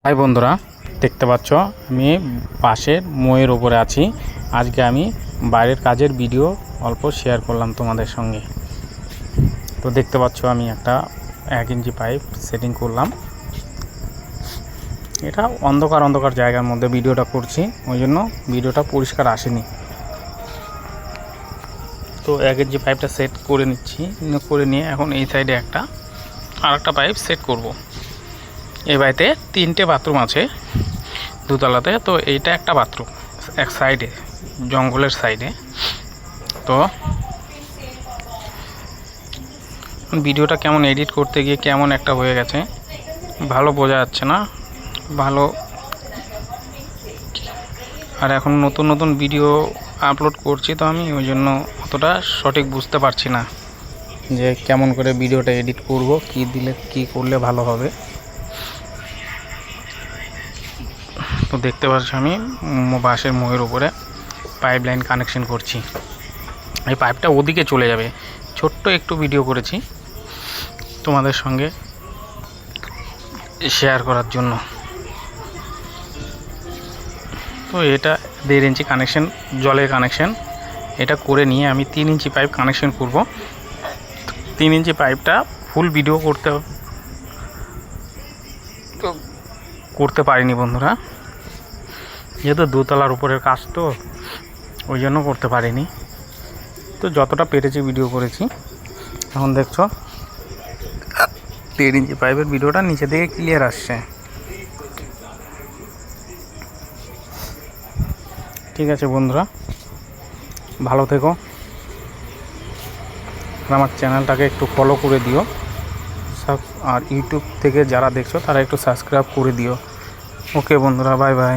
High বন্ধুরা, দেখতে পাচ্ছ আমি পাশের ময়ের উপরে আছি। আজকে আমি বাইরের কাজের ভিডিও অল্প শেয়ার করলাম তোমাদের সঙ্গে। তো দেখতে পাচ্ছ আমি একটা 1 ইঞ্চি পাইপ সেটিং করলাম। এটা অন্ধকার জায়গার মধ্যে ভিডিওটা করছি, ওই জন্য ভিডিওটা পরিষ্কার আসেনি। তো 1 ইঞ্চি পাইপটা সেট করে নিচ্ছি, করে নিয়ে এখন এই সাইডে আরেকটা পাইপ সেট করব। এই বাড়িতে 3টে বাথরুম আছে দুতলাতে। তো এইটা একটা বাথরুম এক সাইডে, জঙ্গলের সাইডে। তো ভিডিওটা কেমন এডিট করতে গিয়ে কেমন একটা হয়ে গেছে, ভালো বোঝা যাচ্ছে না ভালো। আর এখন নতুন ভিডিও আপলোড করছি, তো আমি ওই জন্য অতটা সঠিক বুঝতে পারছি না যে কেমন করে ভিডিওটা এডিট করব, কি দিলে কি করলে ভালো হবে। তো দেখতে পাচ্ছ আমি বাঁশের ময়ের উপরে পাইপ লাইন কানেকশন করছি। এই পাইপটা ওদিকে চলে যাবে। ছোট্ট একটু ভিডিও করেছি তোমাদের সঙ্গে শেয়ার করার জন্য। তো এটা 1.5 ইঞ্চি কানেকশন, জলের কানেকশন। এটা করে নিয়ে আমি 3 ইঞ্চি পাইপ কানেকশন করব। 3 ইঞ্চি পাইপটা ফুল ভিডিও করতে পারিনি বন্ধুরা, যেহেতু দোতলার উপরের কাজ, তো ওই জন্য করতে পারিনি। তো যতটা পেরেছি ভিডিও করেছি। এখন দেখছো 1.5 ইঞ্চি পাইপের ভিডিওটা নিচে থেকে ক্লিয়ার আসছে। ঠিক আছে বন্ধুরা, ভালো থেকো। আমার চ্যানেলটাকে একটু ফলো করে দিও, আর ইউটিউব থেকে যারা দেখছো তারা একটু সাবস্ক্রাইব করে দিও। ওকে বন্ধুরা, বাই বাই।